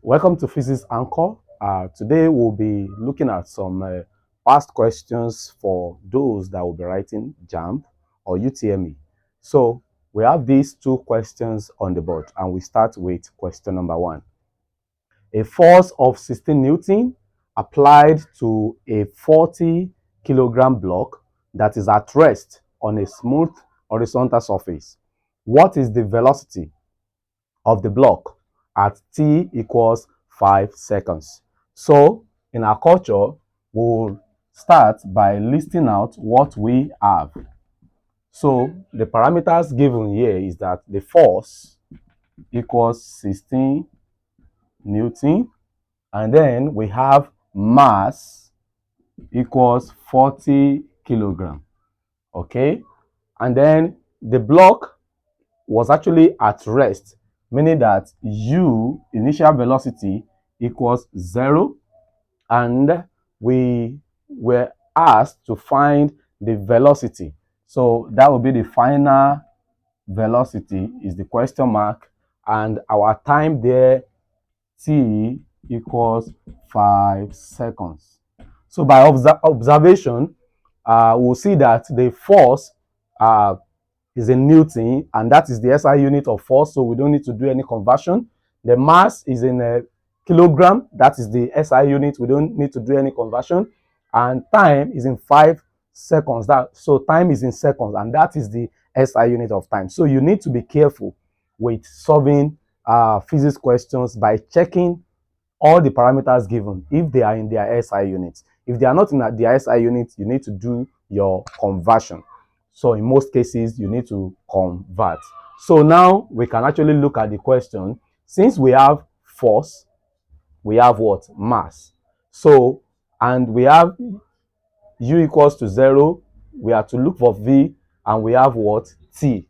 Welcome to Physics Anchor. Today we'll be looking at some past questions for those that will be writing Jamb or UTME. So we have these two questions on the board and we start with question number 1. A force of 16 Newton applied to a 40 kilogram block that is at rest on a smooth horizontal surface. What is the velocity of the block at t equals 5 seconds? So in our culture, we'll start by listing out what we have. So the parameters given here is that the force equals 16 Newton, and then we have mass equals 40 kilogram. Okay, and then the block was actually at rest, meaning that u, initial velocity, equals 0, and we were asked to find the velocity. So that will be the final velocity is the question mark, and our time there, t equals 5 seconds. So by observation, we'll see that the force is in Newton, and that is the SI unit of force, so we don't need to do any conversion. The mass is in a kilogram, that is the SI unit, we don't need to do any conversion. And time is in 5 seconds, so time is in seconds, and that is the SI unit of time. So you need to be careful with solving physics questions by checking all the parameters given if they are in their SI units. If they are not in their SI units, you need to do your conversion. So in most cases, you need to convert. So now we can actually look at the question. Since we have force, we have what? Mass. So, and we have u equals to 0, we have to look for v, and we have what? T.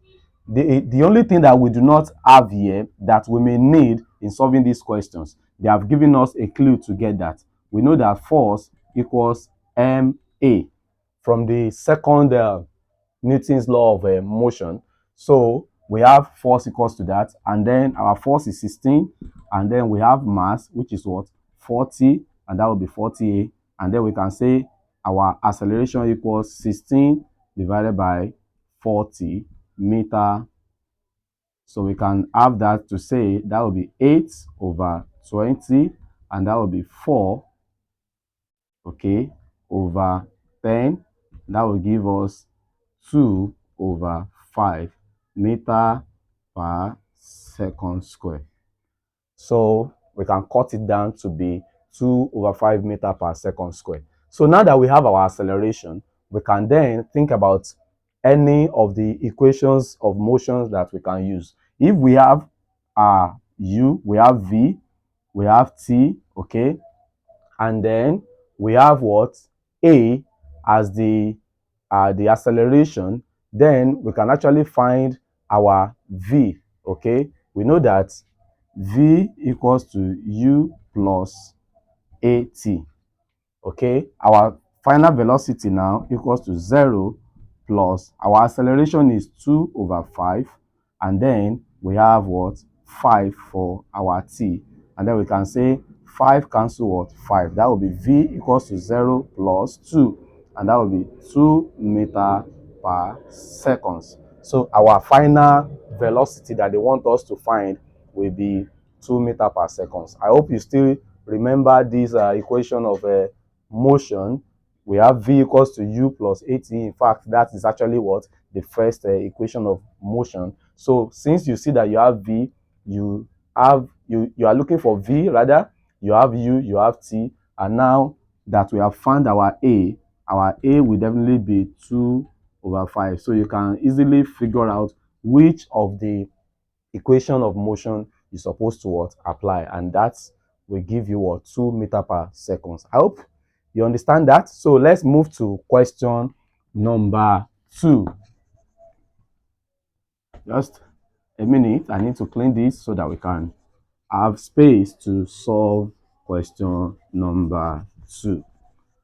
The only thing that we do not have here that we may need in solving these questions, they have given us a clue to get that. We know that force equals ma from the second Newton's law of motion. So we have force equals to that, and then our force is 16, and then we have mass, which is what? 40, and that will be 40a, and then we can say our acceleration equals 16 divided by 40 meter. So we can have that to say that will be 8 over 20, and that will be 4, okay, over 10. That will give us 2 over 5 meter per second square. So we can cut it down to be 2 over 5 meter per second square. So now that we have our acceleration, we can then think about any of the equations of motions that we can use. If we have u, we have v, we have t, okay, and then we have what? A as the acceleration, then we can actually find our v, okay. We know that v equals to u plus at, okay. Our final velocity now equals to 0 plus our acceleration is 2 over 5, and then we have what? 5 for our t, and then we can say 5 cancel what? 5. That will be v equals to 0 plus 2, and that will be 2 meter per seconds. So our final velocity that they want us to find will be 2 meter per seconds. I hope you still remember this equation of motion. We have v equals to u plus at. In fact, that is actually what? The first equation of motion. So since you see that you have v, you are looking for v, rather you have u, you have t, and now that we have found our a will definitely be 2 over 5. So you can easily figure out which of the equation of motion you're supposed to what? Apply, and that will give you what? 2 meter per seconds. I hope you understand that. So let's move to question number 2. Just a minute, I need to clean this so that we can have space to solve question number 2.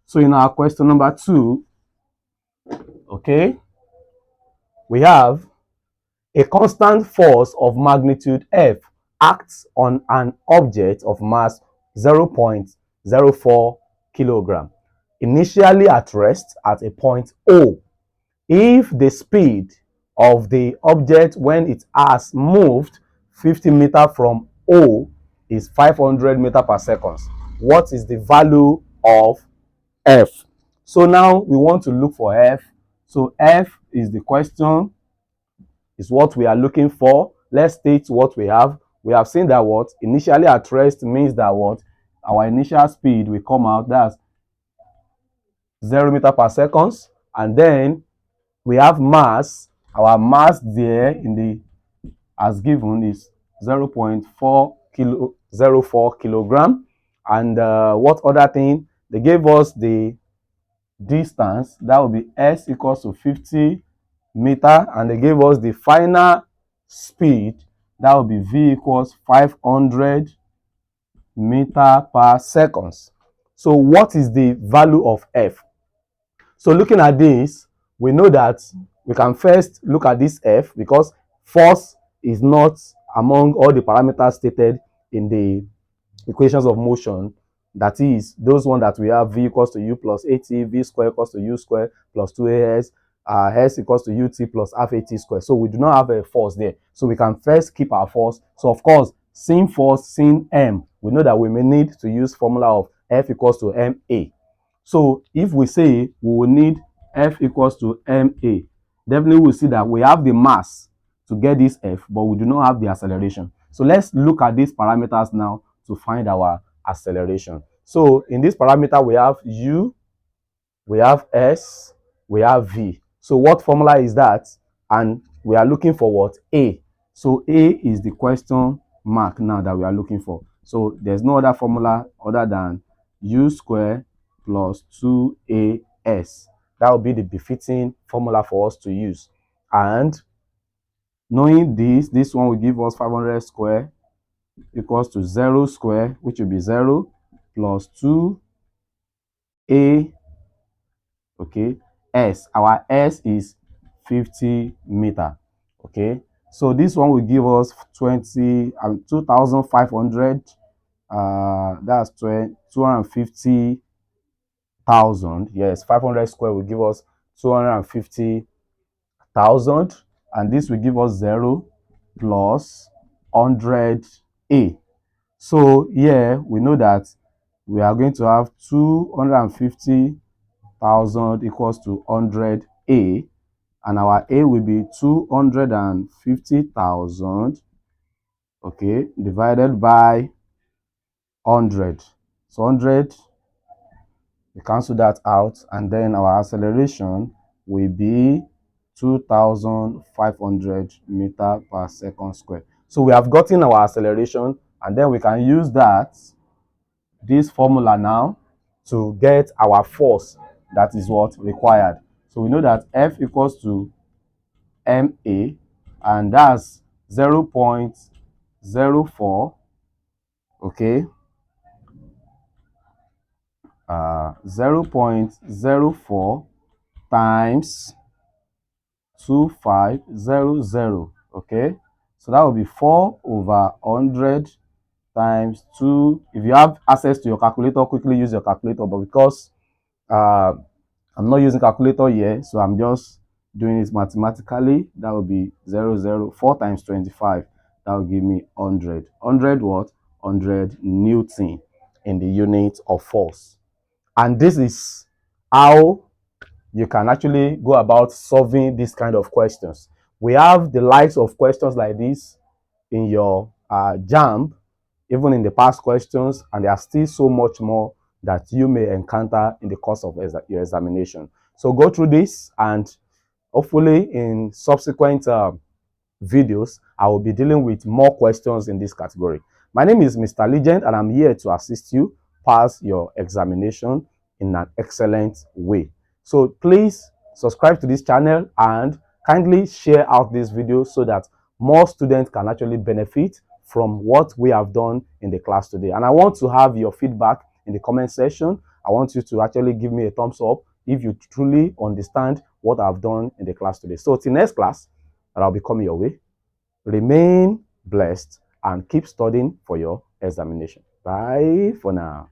So in our question number 2, okay, we have a constant force of magnitude F acts on an object of mass 0.04 kilogram, initially at rest at a point O. If the speed of the object when it has moved 50 meters from O is 500 meters per second, what is the value of F? So now we want to look for F. So F is the question, is what we are looking for. Let's state what we have. We have seen that what initially at rest means that what our initial speed will come out, that's 0 meter per second, and then we have mass. Our mass there in the as given is 0.04 kilogram. And what other thing? They gave us the distance, that will be s equals to 50 meter, and they gave us the final speed, that will be v equals 500 meter per seconds. So what is the value of F? So looking at this, we know that we can first look at this F, because force is not among all the parameters stated in the equations of motion. That is, those ones that we have, v equals to u plus at, v square equals to u square plus 2as, s equals to ut plus half at square. So we do not have a force there. So we can first keep our force. So of course, sin force, sin m, we know that we may need to use formula of F equals to ma. So if we say we will need F equals to ma, definitely we'll see that we have the mass to get this F, but we do not have the acceleration. So let's look at these parameters now to find our acceleration. So in this parameter, we have u, we have s, we have v. So what formula is that? And we are looking for what? A. So A is the question mark now that we are looking for. So there's no other formula other than u square plus 2as. That will be the befitting formula for us to use. And knowing this one will give us 500 square equals to 0 square, which will be 0 plus 2a, okay, s. Our s is 50 meter, okay. So this one will give us 2,500. That's 250,000. Yes, 500 square will give us 250,000, and this will give us 0 plus 100a. So here we know that we are going to have 250,000 equals to 100a, and our a will be 250,000, okay, divided by 100. So 100, we cancel that out, and then our acceleration will be 2,500 meter per second square. So we have gotten our acceleration, and then we can use this formula now to get our force, that is what required. So we know that F equals to ma, and that's 0.04, okay, 0.04 times 2500, okay. So that will be 4 over 100 times 2. If you have access to your calculator, quickly use your calculator, but because I'm not using calculator here, so I'm just doing it mathematically. That will be 4 times 25. That will give me 100. 100 what? 100 Newton in the unit of force. And this is how you can actually go about solving this kind of questions. We have the likes of questions like this in your Jamb, even in the past questions, and there are still so much more that you may encounter in the course of your examination. So go through this, and hopefully in subsequent videos, I will be dealing with more questions in this category. My name is Mr. Legend, and I'm here to assist you pass your examination in an excellent way. So please subscribe to this channel and kindly share out this video so that more students can actually benefit from what we have done in the class today. And I want to have your feedback in the comment section. I want you to actually give me a thumbs up if you truly understand what I've done in the class today. So till next class, that I'll be coming your way. Remain blessed and keep studying for your examination. Bye for now.